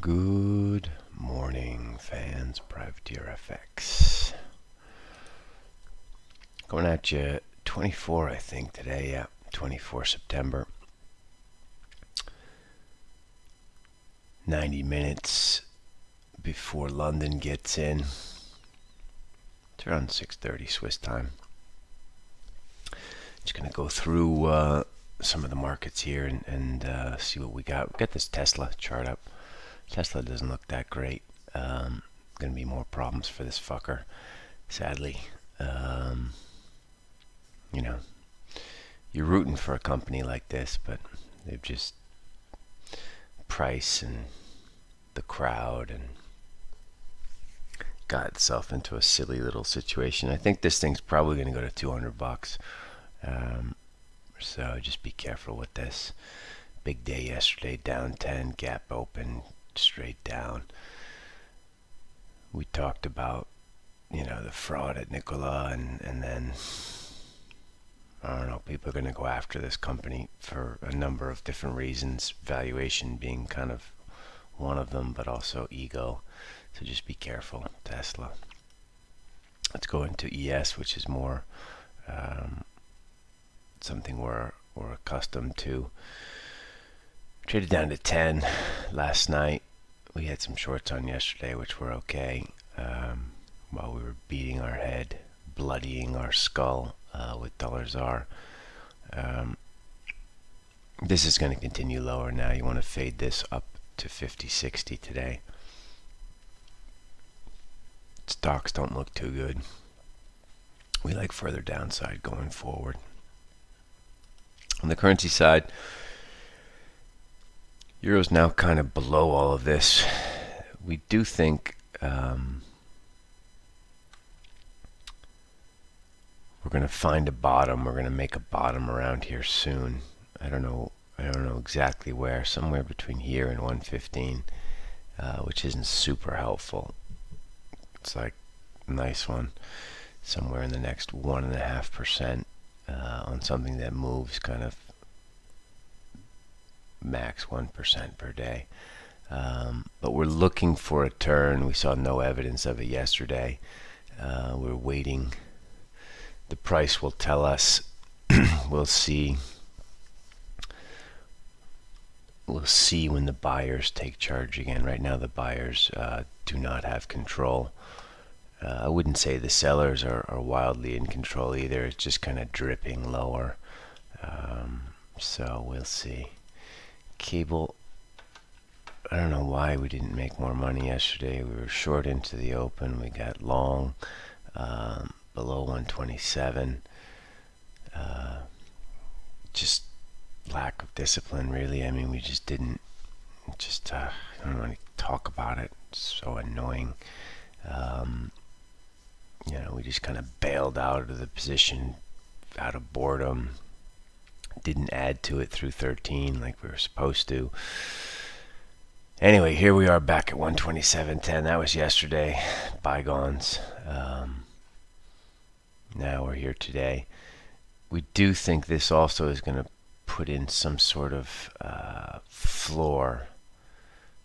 Good morning, fans. Privateer FX. Going at you 24, I think, today. Yeah, 24 September. 90 minutes before London gets in. It's around 6:30 Swiss time. Just going to go through some of the markets here and see what we got. We got this Tesla chart up. Tesla doesn't look that great. Going to be more problems for this fucker, sadly. You know, you're rooting for a company like this, but they've just price and the crowd and got itself into a silly little situation. I think this thing's probably going to go to 200 bucks. So just be careful with this. Big day yesterday, down 10, gap open, straight down. We talked about, the fraud at Nikola, and then, I don't know, people are going to go after this company for a number of different reasons, valuation being kind of one of them, but also ego. So just be careful, Tesla. Let's go into ES, which is more something we're accustomed to. Traded down to 10 last night. We had some shorts on yesterday, which were okay, while we were beating our head, bloodying our skull with $ZAR. This is going to continue lower now. You want to fade this up to 50-60 today. Stocks don't look too good. We like further downside going forward. On the currency side, Euro's now kind of below all of this. We do think we're going to find a bottom. We're going to make a bottom around here soon. I don't know exactly where. Somewhere between here and 115, which isn't super helpful. It's like a nice one. Somewhere in the next 1.5% on something that moves kind of max 1% per day. But we're looking for a turn. We saw no evidence of it yesterday. We're waiting. The price will tell us. We'll see. We'll see when the buyers take charge again. Right now the buyers do not have control. I wouldn't say the sellers are wildly in control either. It's just kind of dripping lower. So we'll see. Cable, I don't know why we didn't make more money yesterday. We were short into the open. We got long below 127. Just lack of discipline, really. I mean, we just didn't. I don't want to talk about it. It's so annoying. We just kind of bailed out of the position out of boredom. Didn't add to it through 13 like we were supposed to. Anyway, here we are back at 127.10. That was yesterday. Bygones. Now we're here today. We do think this also is going to put in some sort of floor.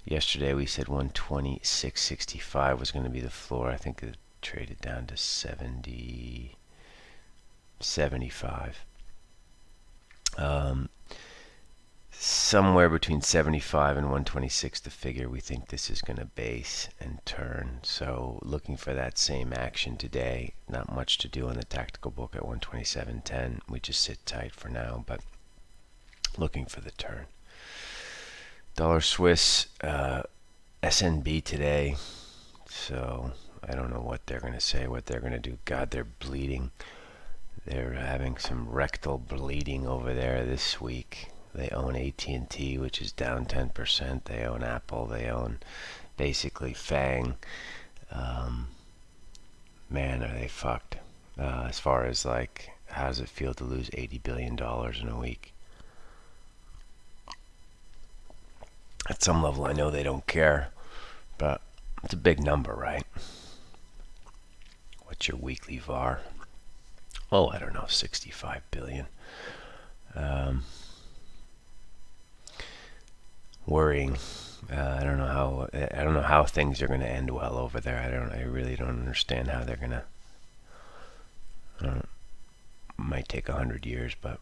Yesterday we said 126.65 was going to be the floor. I think it traded down to 75. Somewhere between 75 and 126 the figure we think this is going to base and turn. So looking for that same action today. Not much to do on the tactical book at 127.10. We just sit tight for now, but looking for the turn. Dollar Swiss SNB today. So I don't know what they're going to say, what they're going to do. God, they're bleeding. They're having some rectal bleeding over there this week. They own AT&T, which is down 10%. They own Apple. They own basically FANG. Man, are they fucked. As far as like, how does it feel to lose $80 billion in a week? At some level, I know they don't care, but it's a big number, right? What's your weekly VAR? Oh, I don't know, 65 billion. Worrying. I don't know how things are going to end well over there. I really don't understand how they're going to. Might take 100 years, but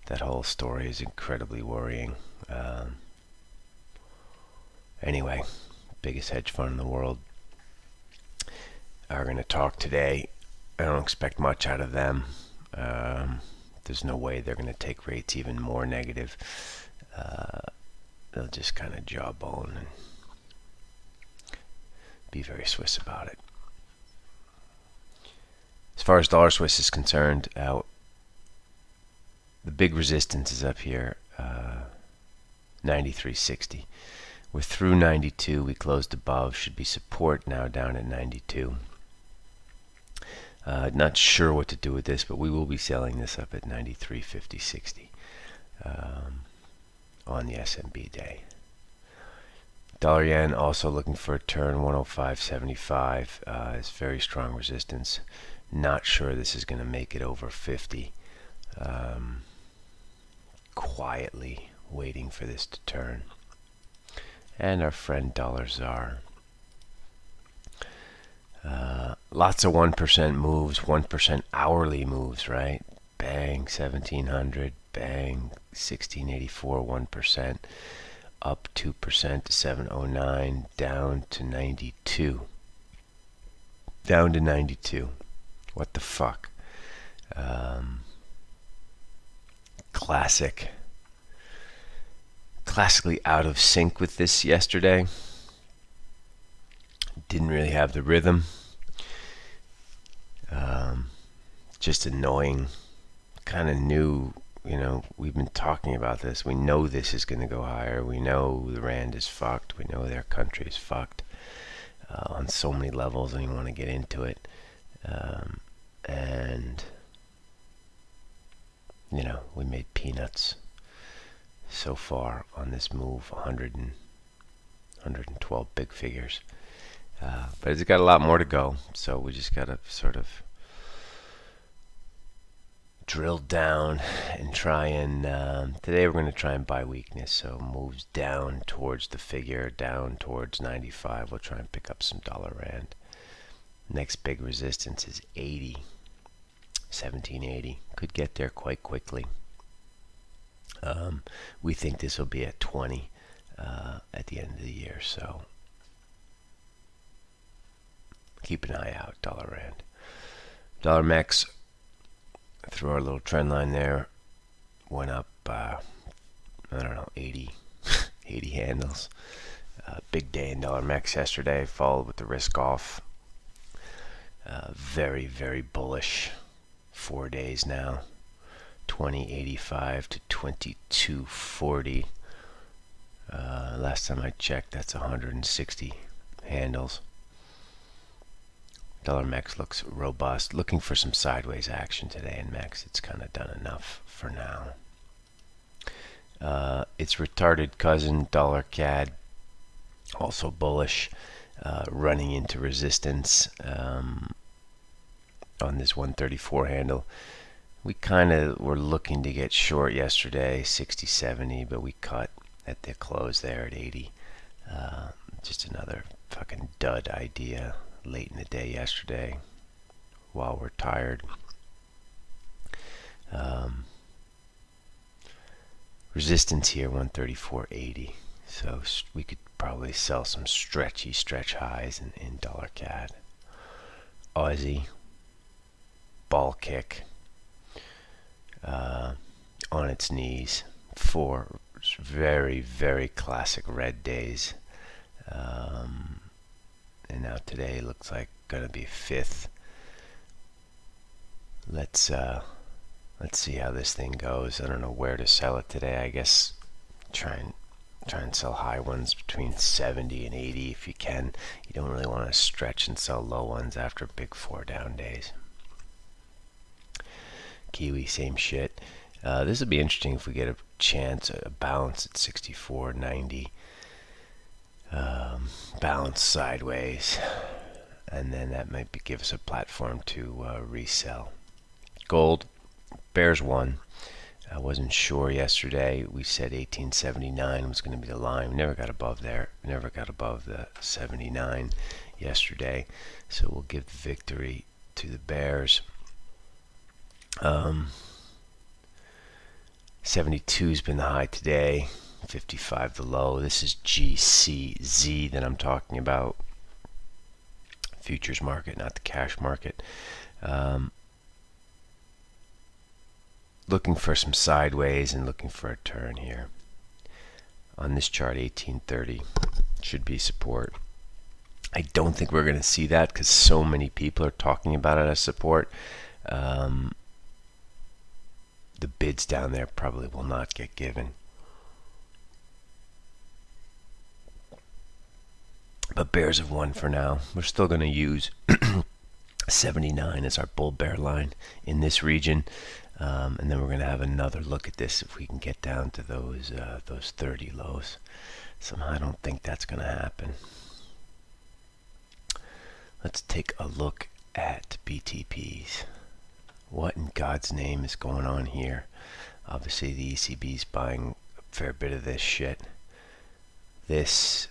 that whole story is incredibly worrying. Anyway, biggest hedge fund in the world are going to talk today. I don't expect much out of them. There's no way they're going to take rates even more negative. They'll just kind of jawbone and be very Swiss about it. As far as dollar Swiss is concerned, the big resistance is up here, 93.60. We're through 92. We closed above. Should be support now down at 92. Not sure what to do with this, but we will be selling this up at 93.50.60 on the SMB day. Dollar yen also looking for a turn, 105.75 is very strong resistance. Not sure this is going to make it over 50. Quietly waiting for this to turn. And our friend dollar ZAR. Lots of 1% moves, 1% hourly moves, right? Bang, 1700, bang, 1684, 1%, up 2% to 709, down to 92. Down to 92. What the fuck? Classically out of sync with this yesterday. Didn't really have the rhythm. Just annoying. Kind of knew, we've been talking about this. We know this is going to go higher. We know the rand is fucked. We know their country is fucked on so many levels, and you want to get into it. And we made peanuts so far on this move, 112 big figures. But it's got a lot more to go, so we just got to sort of drill down and try and today we're going to try and buy weakness, so moves down towards the figure, down towards 95. We'll try and pick up some dollar rand. Next big resistance is 80, 1780. Could get there quite quickly. We think this will be at 20 at the end of the year, so keep an eye out. Dollar rand. Dollar mex, through our little trend line there, went up, 80 handles. Big day in dollar mex yesterday, followed with the risk off. Very, very bullish. 4 days now. 2085 to 2240. Last time I checked, that's 160 handles. Dollar mex looks robust. Looking for some sideways action today in mex. It's kind of done enough for now. Its retarded cousin, dollar cad, also bullish, running into resistance on this 134 handle. We kind of were looking to get short yesterday, 60-70, but we cut at the close there at 80. Just another fucking dud idea late in the day yesterday while we're tired. Resistance here, 134.80. So we could probably sell some stretch highs in dollar cad. Aussie, ball kick. On its knees. 4 very, very classic red days. And now today looks like gonna be 5th. Let's see how this thing goes. I don't know where to sell it today. I guess try and sell high ones between 70 and 80 if you can. You don't really want to stretch and sell low ones after big 4 down days. Kiwi, same shit. This will be interesting if we get a chance, a bounce at 64.90. Bounce sideways, and then that might give us a platform to resell. Gold, bears 1. I wasn't sure yesterday. We said 1879 was going to be the line. We never got above there. Never got above the 79 yesterday. So we'll give the victory to the bears. 72's been the high today. 55 the low. This is GCZ that I'm talking about. Futures market, not the cash market. Looking for some sideways and looking for a turn here. On this chart, 1830 should be support. I don't think we're going to see that because so many people are talking about it as support. The bids down there probably will not get given. But bears have won for now. We're still going to use 79 as our bull bear line in this region. And then we're going to have another look at this if we can get down to those 30 lows. Somehow I don't think that's going to happen. Let's take a look at BTPs. What in God's name is going on here? Obviously the ECB's buying a fair bit of this shit. This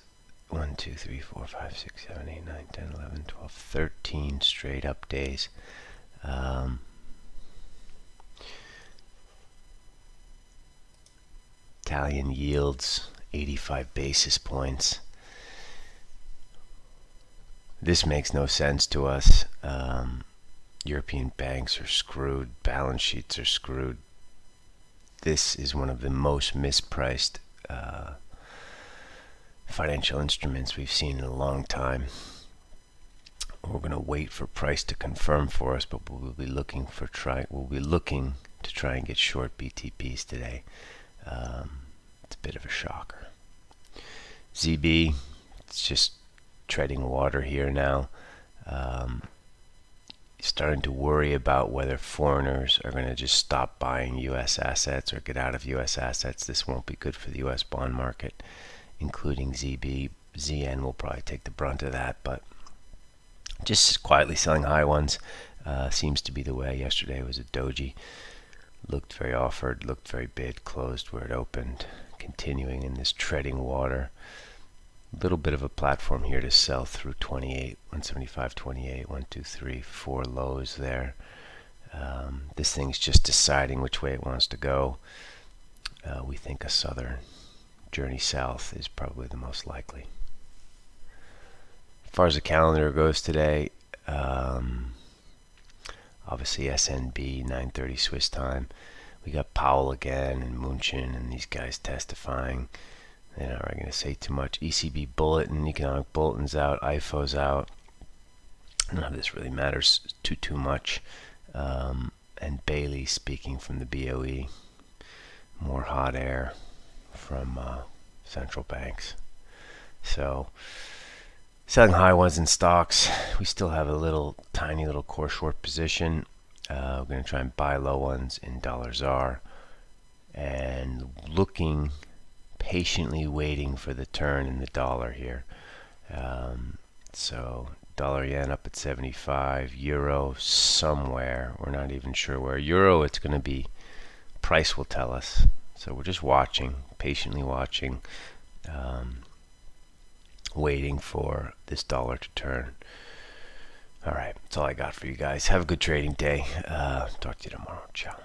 1, 2, 3, 4, 5, 6, 7, 8, 9, 10, 11, 12, 13 straight up days. Italian yields 85 basis points. This makes no sense to us. European banks are screwed. Balance sheets are screwed. This is one of the most mispriced financial instruments we've seen in a long time. We're going to wait for price to confirm for us, but we'll be looking to try and get short BTPs today. It's a bit of a shocker. ZB, it's just treading water here now. Starting to worry about whether foreigners are going to just stop buying U.S. assets or get out of U.S. assets. This won't be good for the U.S. bond market, including ZB. ZN will probably take the brunt of that, but just quietly selling high ones seems to be the way. Yesterday was a doji. Looked very offered, looked very bid, closed where it opened. Continuing in this treading water. A little bit of a platform here to sell through 28, 175, 28, 1, 2, 3, 4 lows there. This thing's just deciding which way it wants to go. We think a southern journey south is probably the most likely. As far as the calendar goes today, obviously SNB 9:30 Swiss time. We got Powell again and München and these guys testifying. They're not really going to say too much. ECB bulletin, economic bulletin's out, IFO's out. None of this really matters too much. And Bailey speaking from the BOE. More hot air from central banks. So selling high ones in stocks. We still have a tiny little core short position. We're going to try and buy low ones in $ZAR. And patiently waiting for the turn in the dollar here. So dollar yen up at 75, euro somewhere, we're not even sure where. Euro, it's going to be, price will tell us. So we're just watching, patiently watching, waiting for this dollar to turn. All right, that's all I got for you guys. Have a good trading day. Talk to you tomorrow. Ciao.